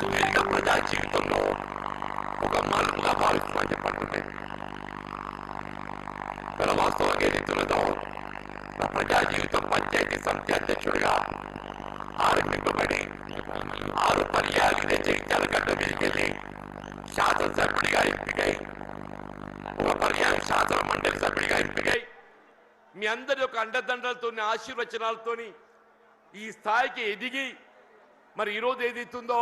సుదీర్ఘ ప్రజా జీవితంలో ఒక మలుపుగా భావిస్తామని చెప్పండి. మన వాస్తవంగా ఏదైతున్నదో నా ప్రజా జీవితం పంచాయతీ సమితి అధ్యక్షుడిగా ఆరంభింపబడి 6 పర్యాలు జగిత్యాల గడ్డ మీదకెళ్ళి శాసనసభ్యుడిగా ఎంపికై 1 పర్యాయం శాసన మండలి సభ్యుడిగా ఎంపికై మీ అందరి యొక్క అండదండలతో ఆశీర్వచనాలతో ఈ స్థాయికి ఎదిగి మరి ఈరోజు ఏదైతుందో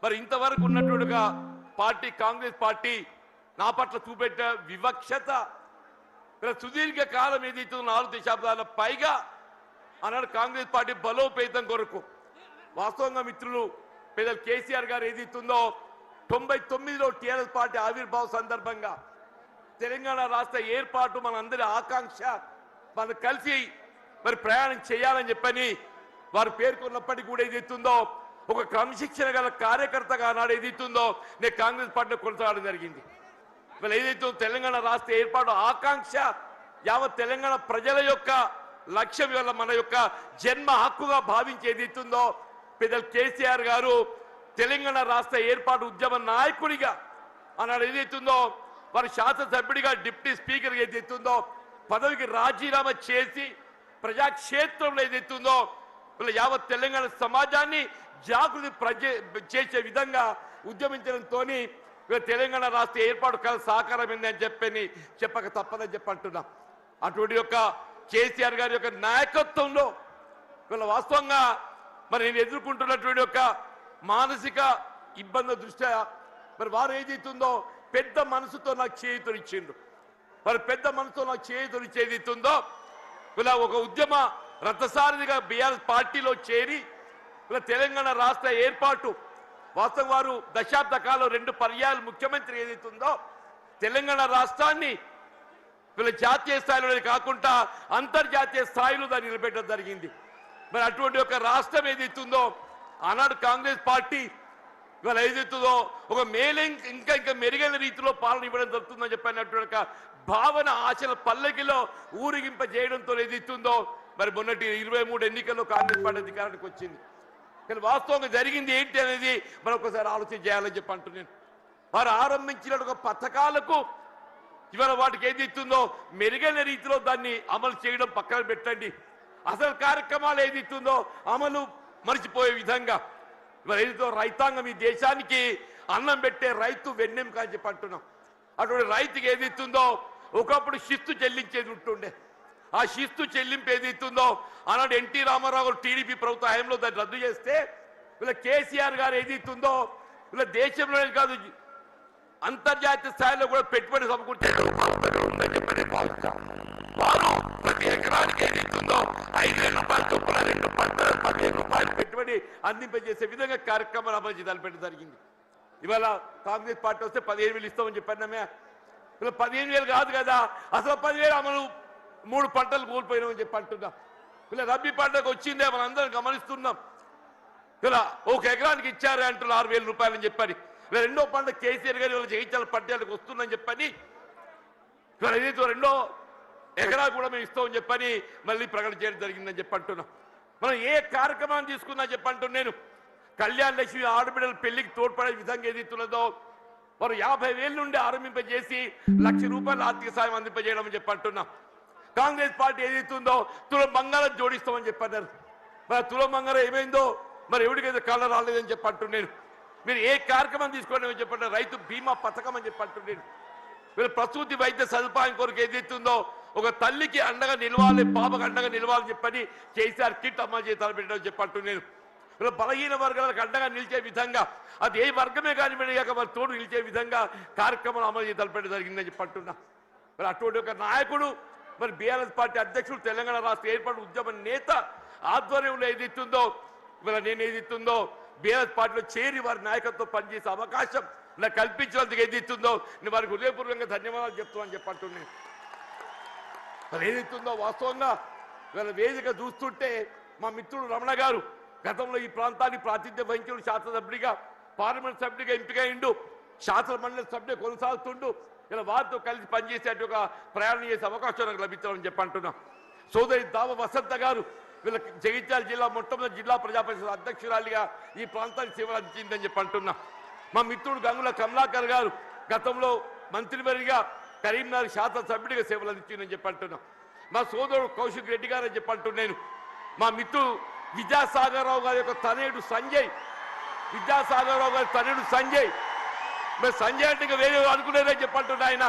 మరి ఇంతవరకు ఉన్నట్టుగా పార్టీ కాంగ్రెస్ పార్టీ నా పట్ల చూపెట్టే వివక్షత సుదీర్ఘ కాలం ఏదైతుందో 4 దశాబ్దాల పైగా ఆనాడు కాంగ్రెస్ పార్టీ బలోపేతం కొరకు వాస్తవంగా మిత్రులు పెద్దలు కేసీఆర్ గారు ఏదైతుందో 99లో టీఆర్ఎస్ పార్టీ ఆవిర్భావ సందర్భంగా తెలంగాణ రాష్ట్ర ఏర్పాటు మనందరి ఆకాంక్ష మనం కలిసి మరి ప్రయాణం చేయాలని చెప్పని వారు పేర్కొన్నప్పటికీ కూడా ఏదైతుందో ఒక క్రమశిక్షణ గల కార్యకర్తగా ఆనాడు ఏదైతుందో నేను కాంగ్రెస్ పార్టీలో కొనసాగడం జరిగింది. మరి ఏదైతే తెలంగాణ రాష్ట్ర ఏర్పాటు ఆకాంక్ష యావత్ తెలంగాణ ప్రజల యొక్క లక్ష్యం వల్ల మన యొక్క జన్మ హక్కుగా భావించి ఏదైతుందో పెద్దలు కేసీఆర్ గారు తెలంగాణ రాష్ట్ర ఏర్పాటు ఉద్యమ నాయకుడిగా ఆనాడు ఏదైతుందో వారి శాసనసభ్యుడిగా డిప్యూటీ స్పీకర్ ఏదైతుందో పదవికి రాజీనామా చేసి ప్రజాక్షేత్రంలో ఏదైతుందో యావత్ తెలంగాణ సమాజాన్ని జాగృతి చేసే విధంగా ఉద్యమించడంతో తెలంగాణ రాష్ట్ర ఏర్పాటు కల సాకారమైంది అని చెప్పక తప్పదని చెప్పంటున్నా. అటువంటి యొక్క కేసీఆర్ గారి యొక్క నాయకత్వంలో వీళ్ళ వాస్తవంగా మరి నేను ఎదుర్కొంటున్నటువంటి యొక్క మానసిక ఇబ్బందుల దృష్ట్యా మరి వారు ఏదైతుందో పెద్ద మనసుతో నాకు చేయూతనిచ్చిండ్రు. మరి పెద్ద మనసుతో నాకు చేయూతనిచ్చి ఏదైతుందో ఇలా ఒక ఉద్యమ రథసారథిగా బీఆర్ఎస్ పార్టీలో చేరి ఇలా తెలంగాణ రాష్ట్ర ఏర్పాటు వాస్తవం వారు దశాబ్ద కాలం 2 పర్యాయాలు ముఖ్యమంత్రి ఏదైతుందో తెలంగాణ రాష్ట్రాన్ని వీళ్ళ జాతీయ స్థాయిలోనే కాకుండా అంతర్జాతీయ స్థాయిలో దాన్ని నిలబెట్టడం జరిగింది. మరి అటువంటి ఒక రాష్ట్రం ఏదైతుందో ఆనాడు కాంగ్రెస్ పార్టీ ఇవాళ ఏదైతుందో ఒక ఇంకా మెరుగైన రీతిలో పాలన ఇవ్వడం జరుగుతుందని చెప్పినటువంటి భావన ఆశల పల్లకిలో ఊరిగింప చేయడంతో ఏదైతుందో మరి మొన్నటి 23 ఎన్నికల్లో కాంగ్రెస్ పార్టీ అధికారానికి వచ్చింది. కానీ వాస్తవంగా జరిగింది ఏంటి అనేది మనం ఒకసారి ఆలోచన చేయాలని చెప్పి అంటున్నాను. వారు ఆరంభించిన పథకాలకు ఇవాళ వాటికి ఏదైతుందో మెరుగైన రీతిలో దాన్ని అమలు చేయడం పక్కన పెట్టండి. అసలు కార్యక్రమాలు ఏదైతుందో అమలు మర్చిపోయే విధంగా ఇవాళ ఏదైతే రైతాంగం ఈ దేశానికి అన్నం పెట్టే రైతు వెన్నెం కాని చెప్పి అంటున్నాం. అటువంటి రైతుకి ఏదైతుందో ఒకప్పుడు శిస్తు చెల్లించేది ఉంటుండే. ఆ శిస్తు చెల్లింపు ఏదైతుందో ఆనాడు ఎన్టీ రామారావు టీడీపీ ప్రభుత్వ హయాంలో దాన్ని రద్దు చేస్తే వీళ్ళ కేసీఆర్ గారు ఏదైతుందో వీళ్ళ దేశంలోనే కాదు అంతర్జాతీయ స్థాయిలో కూడా పెట్టుబడి సమకూర్చే పెట్టుబడి అందింపజేసే విధంగా కార్యక్రమాలు అమలు తలపెట్టడం జరిగింది. ఇవాళ కాంగ్రెస్ పార్టీ వస్తే 15,000 ఇస్తామని చెప్పామే. ఇలా 15,000 కాదు కదా, అసలు 10,000 అమలు 3 పంటలు కోల్పోయినామని చెప్పి అంటున్నాం. ఇలా రబీ పంటకు వచ్చిందే మనం అందరం గమనిస్తున్నాం. ఇలా 1 ఎకరానికి ఇచ్చారు అంటున్నారు 6,000 రూపాయలని చెప్పని. ఇలా 2వ పంట కేసీఆర్ గారి వాళ్ళ జగిత్యాల పట్టణాలకు వస్తుందని చెప్పని ఇలా ఏదైతే 2వ ఎకరా కూడా మేము ఇస్తామని చెప్పని మళ్ళీ ప్రకటన చేయడం జరిగిందని చెప్పి అంటున్నాం. మనం ఏ కార్యక్రమాన్ని తీసుకున్నా చెప్పంటున్నాను నేను. కళ్యాణ లక్ష్మి ఆడబిడ్డల పెళ్లికి తోడ్పడే విధంగా ఏదైతున్నదో వారు 50,000 నుండి ఆరంభింపజేసి 1,00,000 రూపాయల ఆర్థిక సాయం అందింపజేయడం చెప్పంటున్నాం. కాంగ్రెస్ పార్టీ ఏదైతుందో తులం బంగారం జోడిస్తామని చెప్పన్నారు. మరి తులం బంగారం ఏమైందో మరి ఎవరికైతే కళ్ళ రాలేదని చెప్పంటున్నాను. మీరు ఏ కార్యక్రమం తీసుకోండి చెప్పండి. రైతు బీమా పథకం అని చెప్పంటున్నాను. మీరు ప్రసూతి వైద్య సదుపాయం కొరకు ఏదైతుందో ఒక తల్లికి అండగా నిలవాలి, పాపకు అండగా నిలవాలని చెప్పని కేసీఆర్ కిట్ అమలు చేసి తలపెట్టడం చెప్పంటున్నాను. ఇలా బలహీన వర్గాలకు అండగా నిలిచే విధంగా అది ఏ వర్గమే కానివ్వక మరి తోడు నిలిచే విధంగా కార్యక్రమాలు అమలు చేసి తలపెట్టడం జరిగిందని చెప్పంటున్నా. మరి అటువంటి ఒక నాయకుడు మరి బీఆర్ఎస్ పార్టీ అధ్యక్షుడు తెలంగాణ రాష్ట్ర ఏర్పాటు ఉద్యమ నేత ఆధ్వర్యంలో ఏదైతుందో ఇవాళ నేను ఏదైతుందో బీఆర్ఎస్ పార్టీలో చేరి వారి నాయకత్వం పనిచేసే అవకాశం నాకు కల్పించినందుకు ఏదైతుందో నేను వారికి హృదయపూర్వకంగా ధన్యవాదాలు చెప్తామని చెప్పంటున్నాను. మరి ఏదైతుందో వాస్తవంగా ఇవాళ వేదిక చూస్తుంటే మా మిత్రుడు రమణ గారు గతంలో ఈ ప్రాంతాన్ని ప్రాతినిధ్యం వహించిన శాసనసభ్యుడిగా పార్లమెంట్ సభ్యుడిగా ఎంపికైండు, శాసన మండలి సభ్యుడు కొనసాగుతుండు. ఇలా వారితో కలిసి పనిచేసే ఒక ప్రయాణం చేసే అవకాశం నాకు లభించాలని చెప్పంటున్నాం. సోదరి దావ వసంత గారు వీళ్ళకి జగిత్యాల జిల్లా మొట్టమొదటి జిల్లా ప్రజా పరిషత్ అధ్యక్షురాలిగా ఈ ప్రాంతానికి సేవలు అందించిందని చెప్పి అంటున్నా. మా మిత్రుడు గంగుల కమలాకర్ గారు గతంలో మంత్రివర్గిగా కరీంనగర్ శాసనసభ్యుడిగా సేవలు అందించిందని చెప్పి అంటున్నా. మా సోదరుడు కౌశిక్ రెడ్డి గారు అని చెప్పి అంటున్నాను. మా మిత్రుడు విద్యాసాగరరావు గారి యొక్క తనయుడు సంజయ్, విద్యాసాగరరావు గారి తనయుడు సంజయ్, మరి సంజయ్ అంటే వేరే అనుకునేదని చెప్పంటున్నా. ఆయన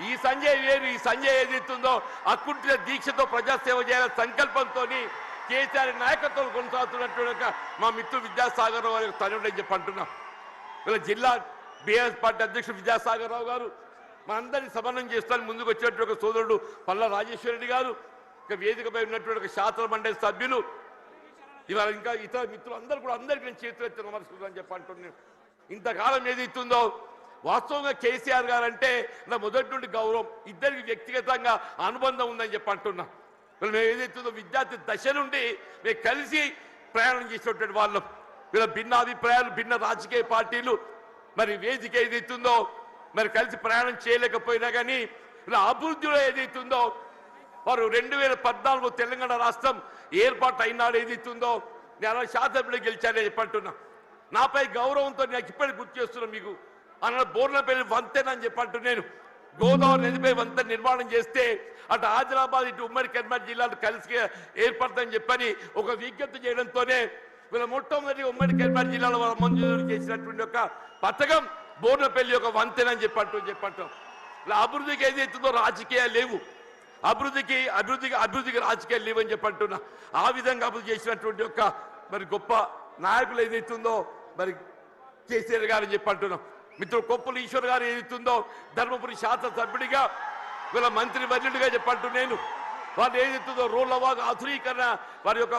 ఈ సంజయ్ వేరు, ఈ సంజయ్ ఏదైతుందో అకుంఠిత దీక్షతో ప్రజాసేవ చేయాలనే సంకల్పంతో కేసీఆర్ నాయకత్వం కొనసాగుతున్నట్టు మా మిత్రుడు విద్యాసాగరరావు గారి తనయుడు అని చెప్పంటున్నా. వీళ్ళ జిల్లా బీఆర్ఎస్ పార్టీ అధ్యక్షుడు విద్యాసాగరరావు గారు మనందరినీ సమన్వయం చేస్తాను ముందుకు వచ్చినటువంటి ఒక సోదరుడు పల్లా రాజేశ్వరరెడ్డి గారు, ఇక వేదికపై ఉన్నటువంటి ఒక శాసన మండలి సభ్యులు, ఇవాళ ఇంకా ఇతర మిత్రులు అందరూ కూడా అందరికీ నేను చేతులు ఎత్తి నమస్కరిస్తానని చెప్పి అంటున్నాను. ఇంతకాలం ఏదైతుందో వాస్తవంగా కేసీఆర్ గారు అంటే నా మొదటి నుండి గౌరవం, ఇద్దరికి వ్యక్తిగతంగా అనుబంధం ఉందని చెప్పి అంటున్నా. మేము ఏదైతుందో విద్యార్థి దశ నుండి మేము కలిసి ప్రయాణం చేసినటువంటి వాళ్ళం. వీళ్ళ భిన్న అభిప్రాయాలు, భిన్న రాజకీయ పార్టీలు, మరి వేదిక ఏదైతుందో మరి కలిసి ప్రయాణం చేయలేకపోయినా కానీ ఇలా అభివృద్ధిలో ఏదైతుందో వారు 2014 తెలంగాణ రాష్ట్రం ఏర్పాటు అయినాడు ఏదైతుందో నేను శాసనసభ్యులు గెలిచానని చెప్పంటున్నా. నాపై గౌరవంతో నాకు ఇప్పటికి గుర్తు చేస్తున్నాను. మీకు అన్న బోర్లపల్లి వంతెనని చెప్పంటూ నేను గోదావరి నదిపై వంతెన నిర్మాణం చేస్తే అటు ఆదిలాబాద్ ఇటు ఉమ్మడి కరీంనగర్ జిల్లాలు కలిసి ఏర్పడతాయని చెప్పని ఒక విజ్ఞప్తి చేయడంతోనే వీళ్ళ మొట్టమొదటి ఉమ్మడి కరీంనగర్ జిల్లాలో మంజూరు చేసినటువంటి ఒక పథకం బోర్లపల్లి యొక్క వంతెన అని చెప్పంటాం. ఇలా అభివృద్ధికి ఏదైతుందో రాజకీయాలు లేవు, అభివృద్ధికి రాజకీయాలు లేవని చెప్పంటున్నా. ఆ విధంగా అభివృద్ధి చేసినటువంటి ఒక మరి గొప్ప నాయకులు ఏదైతుందో మరి కేసీఆర్ గారు అని చెప్పంటున్నాం. మిత్రుడు కొప్పుల ఈశ్వర్ గారు ఏదైతుందో ధర్మపురి శాసనసభ్యుడిగా వీళ్ళ మంత్రి వర్యుడిగా చెప్పంటూ నేను వాళ్ళు ఏదైతుందో రోడ్ల వాగు ఆధునీకరణ వారి యొక్క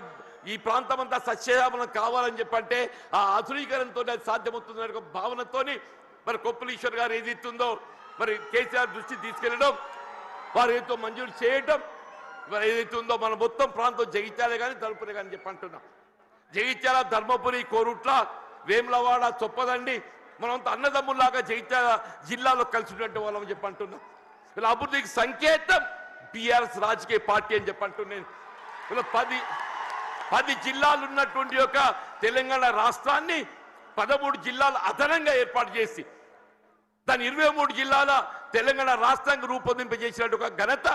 ఈ ప్రాంతం అంతా సస్యశ్యామలం కావాలని చెప్పంటే ఆ ఆధునీకరణతో అది సాధ్యమవుతుందనే ఒక భావనతోని మరి కొప్పుల ఈశ్వర్ గారు ఏదైతుందో మరి కేసీఆర్ దృష్టి తీసుకెళ్లడం, వారు ఏదో మంజూరు చేయటం, మరి ఏదైతే ఉందో మన మొత్తం ప్రాంతం జగిత్యాలే కానీ ధర్మపురి కానీ చెప్పంటున్నాం. జగిత్యాల, ధర్మపురి, కోరుట్ల, వేములవాడ, చొప్పదండి మనంతా అన్నదమ్ముల్లాగా జగిత్యాల జిల్లాలో కలిసినటువంటి వాళ్ళని చెప్పంటున్నాం. ఇలా అభివృద్ధికి సంకేతం బీఆర్ఎస్ రాజకీయ పార్టీ అని చెప్పంటున్నాను. ఇలా 10 జిల్లాలు ఉన్నటువంటి ఒక తెలంగాణ రాష్ట్రాన్ని 13 జిల్లాలు అదనంగా ఏర్పాటు చేసి దాని 23 జిల్లాల తెలంగాణ రాష్ట్రానికి రూపొందింపజేసినట్టు ఒక ఘనత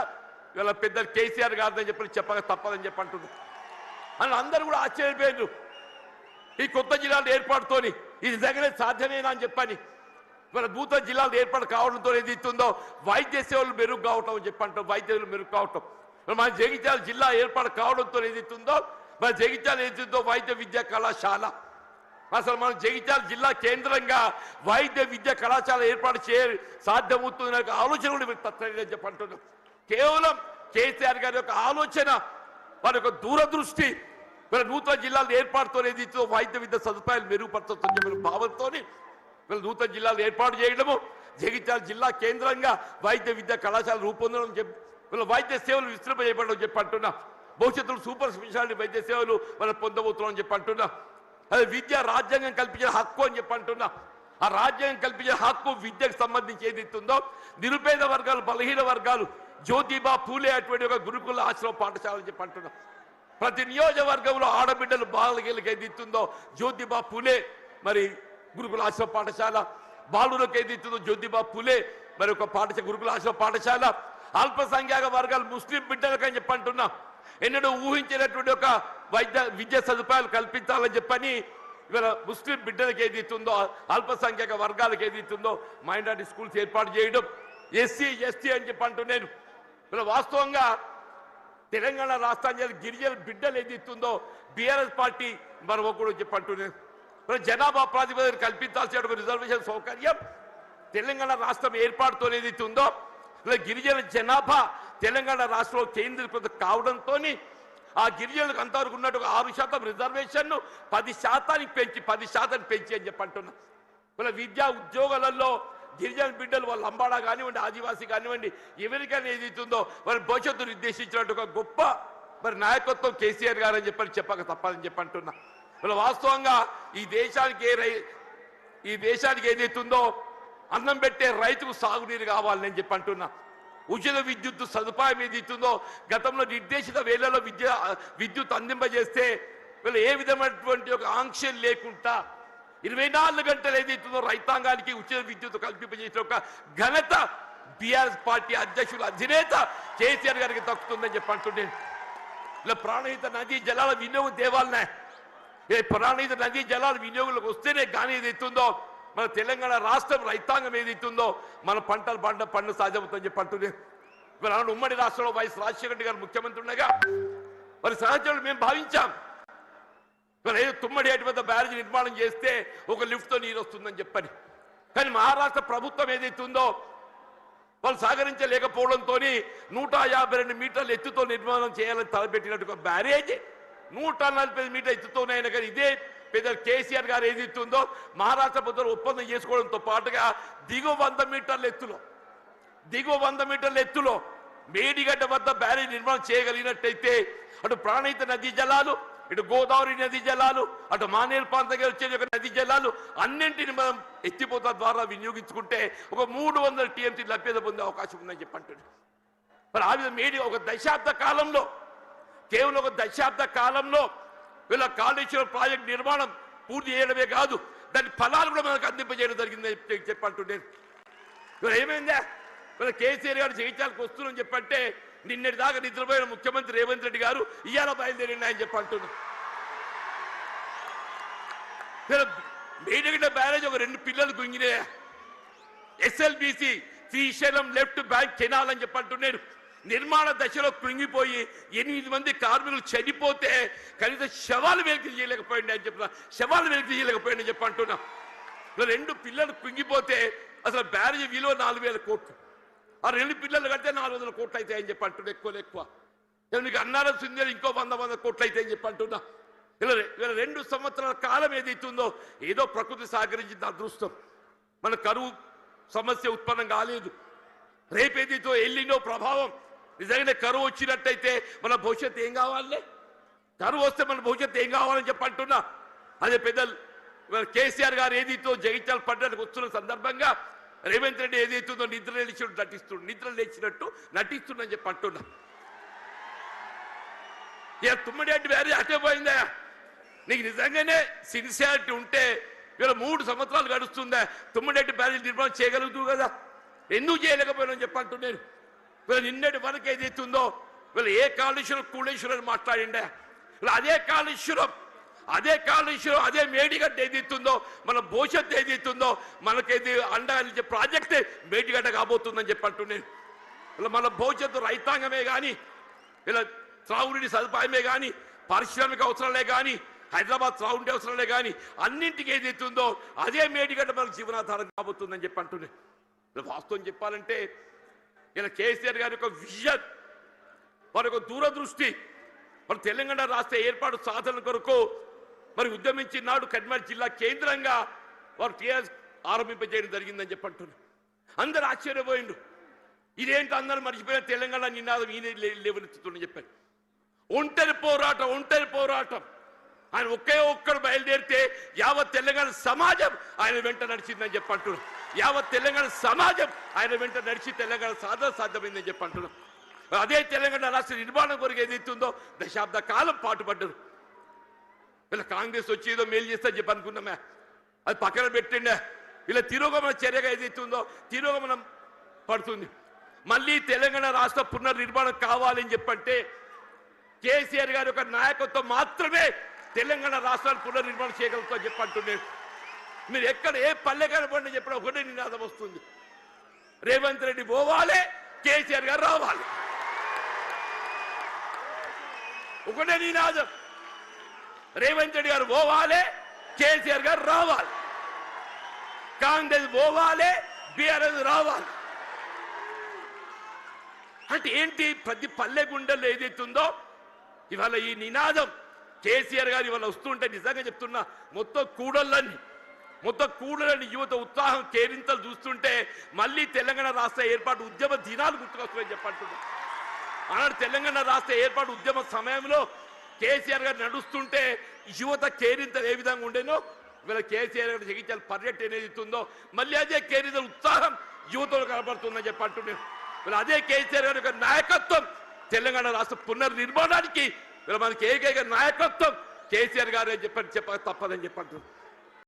ఇలా పెద్ద కేసీఆర్ గారిని చెప్పక తప్పదని చెప్పంటున్నారు. అని అందరూ కూడా ఆశ్చర్యపోయారు ఈ కొత్త జిల్లాల ఏర్పాటుతోని. ఇది నిజంగానే సాధ్యమేనా అని చెప్పని మన నూతన జిల్లాలు ఏర్పాటు కావడంతో ఏదైతుందో వైద్య సేవలు మెరుగు కావటం అని చెప్పంటాం, వైద్య సేవలు మెరుగు కావటం. మన జగిత్యాల జిల్లా ఏర్పాటు కావడంతో ఏదైతుందో మన జగిత్యాల ఏదైతుందో వైద్య విద్యా కళాశాల, అసలు మనం జగిత్యాల జిల్లా కేంద్రంగా వైద్య విద్యా కళాశాల ఏర్పాటు సాధ్యమవుతుందనే ఆలోచన కూడా మీరు తప్పని చెప్పంటున్నాం. కేవలం కేసీఆర్ గారి యొక్క ఆలోచన, వారి యొక్క దూరదృష్టి, మరి నూతన జిల్లాలు ఏర్పాటుతో ఏదైతే వైద్య విద్య సదుపాయాలు మెరుగుపరచని చెప్పిన భావంతో వీళ్ళు నూతన జిల్లాలు ఏర్పాటు చేయడము, జగిత్యాల జిల్లా కేంద్రంగా వైద్య విద్యా కళాశాల రూపొందడం, వీళ్ళ వైద్య సేవలు విస్తృంపజేయబడడం చెప్పంటున్నా. భవిష్యత్తులో సూపర్ స్పెషాలిటీ వైద్య సేవలు మనం పొందబోతున్నాం చెప్పంటున్నా. అదే విద్య రాజ్యాంగం కల్పించిన హక్కు అని చెప్పంటున్నా. ఆ రాజ్యాంగం కల్పించిన హక్కు విద్యకు సంబంధించి ఏదైతుందో నిరుపేద వర్గాలు, బలహీన వర్గాలు, జ్యోతిబా పూలే అటువంటి ఒక గురుకుల ఆశ్రమ పాఠశాల అని చెప్పంటున్నా. ప్రతి నియోజకవర్గంలో ఆడబిడ్డలు బాలలకి ఏదైతుందో జ్యోతిబా పూలే మరి గురుకుల ఆశ్రమ పాఠశాల, బాలులకు ఏదైతుందో జ్యోతిబా పూలే మరి ఒక పాఠశాల గురుకుల ఆశ్రమ పాఠశాల, అల్పసంఖ్యాక వర్గాలు ముస్లిం బిడ్డలకు అని చెప్పంటున్నా. ఎన్నడూ ఊహించినటువంటి ఒక విద్యా సదుపాయాలు కల్పించాలని చెప్పని ఇవాళ ముస్లిం బిడ్డలకు ఏదైతుందో అల్పసంఖ్యాక వర్గాలకు ఏదైతుందో మైనారిటీ స్కూల్స్ ఏర్పాటు చేయడం, ఎస్సీ ఎస్టీ అని చెప్పంటూ నేను ఇలా వాస్తవంగా తెలంగాణ రాష్ట్రానికి గిరిజన బిడ్డలు ఏదైతుందో బీఆర్ఎస్ పార్టీ మరో కూడా చెప్పంటూ నేను జనాభా ప్రాతిపదికన కల్పించాల్సిన రిజర్వేషన్ సౌకర్యం తెలంగాణ రాష్ట్రం ఏర్పాటుతో ఏదైతే ఉందో ఇలా గిరిజన జనాభా తెలంగాణ రాష్ట్రంలో కేంద్రీకృతం కావడంతో ఆ గిరిజనులకు అంతవరకు ఉన్నట్టు 6% రిజర్వేషన్ను 10% పెంచి అని చెప్పంటున్నా. ఇలా విద్యా ఉద్యోగాలలో గిరిజన బిడ్డలు వాళ్ళ లంబాడా కానివ్వండి, ఆదివాసీ కానివ్వండి, ఎవరికైనా ఏదైతుందో వారి భవిష్యత్తు నిర్దేశించినట్టు ఒక గొప్ప మరి నాయకత్వం కేసీఆర్ గారు అని చెప్పక తప్పదని చెప్పంటున్నా. ఇలా వాస్తవంగా ఈ దేశానికి ఏదైతుందో అన్నం పెట్టే రైతుకు సాగునీరు కావాలని చెప్పంటున్నా. ఉచిత విద్యుత్ సదుపాయం ఏదైతుందో గతంలో నిర్దేశిత వేళలో విద్యుత్ అందింపజేస్తే వీళ్ళు ఏ విధమైనటువంటి ఒక ఆంక్షలు లేకుండా 24 గంటలు ఏదైతుందో రైతాంగానికి ఉచిత విద్యుత్ కల్పింపజేసిన ఒక ఘనత బీఆర్ఎస్ పార్టీ అధ్యక్షులు అధినేత కేసీఆర్ గారికి దక్కుతుందని చెప్పి అంటుండే. ఇలా ప్రాణహిత నదీ జలాల వినియోగం తేవాలనే, ప్రాణహిత నదీ జలాల వినియోగంలోకి వస్తేనే కానీ ఏదైతుందో మన తెలంగాణ రాష్ట్రం రైతాంగం ఏదైతుందో మన పంటలు పండు సాధ్యమవుతుందని చెప్పి అంటుంది. మరి ఉమ్మడి రాష్ట్రంలో వైఎస్ రాజశేఖర రెడ్డి గారు ముఖ్యమంత్రి ఉండగా మరి సహచరులు మేము భావించాం మరి తుమ్మడి ఏటి వద్ద బ్యారేజ్ నిర్మాణం చేస్తే ఒక లిఫ్ట్తో నీరు వస్తుందని చెప్పని. కానీ మహారాష్ట్ర ప్రభుత్వం ఏదైతుందో వాళ్ళు సహకరించలేకపోవడంతో 152 మీటర్ల ఎత్తుతో నిర్మాణం చేయాలని తలపెట్టినట్టు బ్యారేజ్ 145 మీటర్ల ఎత్తుతోనైనా కానీ ఇదే పెద్ద కేసీఆర్ గారు ఏదైతుందో మహారాష్ట్ర ప్రభుత్వం ఒప్పందం చేసుకోవడంతో పాటుగా దిగువ 100 మీటర్ల ఎత్తులో మేడిగడ్డ వద్ద బ్యారేజ్ నిర్మాణం చేయగలిగినట్టయితే అటు ప్రాణహిత నదీ జలాలు, ఇటు గోదావరి నదీ జలాలు, అటు మానేరు ప్రాంతంగా వచ్చే నదీ జలాలు అన్నింటిని మనం ఎత్తిపోత ద్వారా వినియోగించుకుంటే ఒక 300 టీఎంసీ లభ్యత పొందే అవకాశం ఉందని చెప్పంటున్నాడు. మరి ఆ విధంగా ఒక దశాబ్ద కాలంలో కేవలం ఒక దశాబ్ద కాలంలో వీళ్ళ కాళేశ్వరం ప్రాజెక్ట్ నిర్మాణం పూర్తి చేయడమే కాదు దాని ఫలాలు కూడా మనకు అందింపజేయడం జరిగిందని చెప్పంటుండే. ఇవాళ ఏమైందా వీళ్ళ కేసీఆర్ గారు జగిత్యాలకు వస్తున్నారని చెప్పంటే నిన్నటి దాకా నిద్రపోయిన ముఖ్యమంత్రి రేవంత్ రెడ్డి గారు ఇవాళ బయలుదేరిండి అని చెప్పంటున్నారు. మేడిగడ్డ బ్యారేజ్ ఒక 2 పిల్లలు గుంగినే SLBC Srisailam left bank canal అని చెప్పంటున్నాడు. నిర్మాణ దశలో కృంగిపోయి 8 మంది కార్మికులు చనిపోతే కనీసం శవాలు వెలికి చేయలేకపోయింది అని చెప్తున్నా, శవాలు వెలికి చేయలేకపోయింది అని చెప్పి అంటున్నా. 2 పిల్లలు కృంగిపోతే అసలు బ్యారేజ్ విలువ 4000 కోట్లు, ఆ 2 పిల్లలు కడితే 400 కోట్లు అవుతాయి అని చెప్పి అంటున్నా. ఎక్కువ మీకు అన్నారం సుందరి ఇంకో 100 కోట్లు అవుతాయి అని చెప్పి అంటున్నా. ఇలా 2 సంవత్సరాల కాలం ఏదైతుందో ఏదో ప్రకృతి సహకరించింది అదృష్టం, మన కరువు సమస్య ఉత్పన్నం కాలేదు. రేపేదైతో ఎల్లినో ప్రభావం నిజంగానే కరువు వచ్చినట్టయితే మన భవిష్యత్తు ఏం కావాలి, కరువు వస్తే మన భవిష్యత్తు ఏం కావాలని చెప్పి అంటున్నా. అదే పెద్దలు కేసీఆర్ గారు ఏదైతే జగిత్యాల పట్టణానికి వస్తున్న సందర్భంగా రేవంత్ రెడ్డి ఏదైతుందో నిద్ర లేచినట్టు నటిస్తుందని చెప్పి అంటున్నా. ఇక తుమ్మడి అంటే వేరే అటే పోయిందా, నీకు నిజంగానే సిన్సియారిటీ ఉంటే ఇవాళ 3 సంవత్సరాలు గడుస్తుందా తుమ్మడి బ్యారేజ్ నిర్మాణం చేయగలుగుతావు కదా, ఎందుకు చేయలేకపోయినా చెప్పి అంటున్నాను. వీళ్ళు నిన్నటి వరకు ఏదైతుందో వీళ్ళు ఏ కాళేశ్వరం కూళేశ్వరం మాట్లాడిండే, అదే కాళేశ్వరం అదే మేడిగడ్డ ఏదైతుందో మన భవిష్యత్తు ఏదైతుందో మనకేది అండగా ప్రాజెక్టే మేడిగడ్డ కాబోతుందని చెప్పి అంటున్నాను. ఇలా మన భవిష్యత్తు రైతాంగమే కానీ ఇలా త్రాగునీటి సదుపాయమే కానీ పారిశ్రామిక అవసరాలే కానీ హైదరాబాద్ త్రాగుండే అవసరాలే కానీ అన్నింటికి ఏదైతుందో అదే మేడిగడ్డ మనకు జీవనాధారం కాబోతుందని చెప్పి అంటున్నాను. వాస్తవం చెప్పాలంటే ఇలా కేసీఆర్ గారి యొక్క విజన్, వారి యొక్క దూరదృష్టి, మరి తెలంగాణ రాష్ట్ర ఏర్పాటు సాధన కొరకు మరి ఉద్యమించిన నాడు కరీంనగర్ జిల్లా కేంద్రంగా వారు టీఆర్ఎస్ ఆరంభింపజేయడం జరిగిందని చెప్పి అంటున్నారు. అందరూ ఆశ్చర్యపోయిండు, ఇదేంటి అందరూ మర్చిపోయిన తెలంగాణ నినాదం ఈయన లేవనెత్తుతుందని చెప్పారు. ఒంటరి పోరాటం ఆయన ఒక్కడు బయలుదేరితే యావత్ తెలంగాణ సమాజం ఆయన వెంట నడిచిందని చెప్పి అంటున్నారు. యావత్ తెలంగాణ సమాజం ఆయన వెంట నడిచి తెలంగాణ సాధన సాధ్యమైందని చెప్పి అంటున్నాం. అదే తెలంగాణ రాష్ట్ర నిర్మాణం కొరకు ఏదైతుందో దశాబ్ద కాలం పాటుపడ్డారు. వీళ్ళ కాంగ్రెస్ వచ్చి ఏదో మేలు చేస్తా చెప్పి అనుకున్నామే, అది పక్కన పెట్టిండే. ఇలా తిరోగమన చర్యగా ఏదైతుందో తిరోగమనం పడుతుంది. మళ్ళీ తెలంగాణ రాష్ట్ర పునర్నిర్మాణం కావాలని చెప్పంటే కేసీఆర్ గారి యొక్క నాయకత్వం మాత్రమే తెలంగాణ రాష్ట్రాన్ని పునర్నిర్మాణం చేయగలుగుతా చెప్పంటున్నారు. మీరు ఎక్కడ ఏ పల్లె కనపడినా చెప్పిన ఒకటే నినాదం వస్తుంది, రేవంత్ రెడ్డి పోవాలి, కేసీఆర్ గారు రావాలి. ఒకటే నినాదం, రేవంత్ రెడ్డి గారు పోవాలి, కేసీఆర్ గారు రావాలి, కాంగ్రెస్ పోవాలి, బీఆర్ఎస్ రావాలి. అంటే ఏంటి, ప్రతి పల్లె గుండెల్లో ఏదైతుందో ఇవాళ ఈ నినాదం కేసీఆర్ గారు ఇవాళ వస్తుంటే నిజంగా చెప్తున్నా మొత్తం కూడలని యువత ఉత్సాహం కేరింతలు చూస్తుంటే మళ్ళీ తెలంగాణ రాష్ట్ర ఏర్పాటు ఉద్యమ దినాలు గుర్తుకొస్తాయని చెప్పంటున్నా. ఆనాడు తెలంగాణ రాష్ట్ర ఏర్పాటు ఉద్యమ సమయంలో కేసీఆర్ గారు నడుస్తుంటే యువత కేరింతలు ఏ విధంగా ఉండేనో ఇవాళ కేసీఆర్ గారు జగిత్యాల పర్యటన ఏదైతుందో మళ్ళీ అదే కేరింతల ఉత్సాహం యువతలో కనబడుతుందని చెప్పంటున్నాను. వీళ్ళు అదే కేసీఆర్ గారి యొక్క నాయకత్వం తెలంగాణ రాష్ట్ర పునర్నిర్మాణానికి వీళ్ళు మనకి ఏకైక నాయకత్వం కేసీఆర్ గారు అని చెప్పక తప్పదని చెప్పంటున్నారు.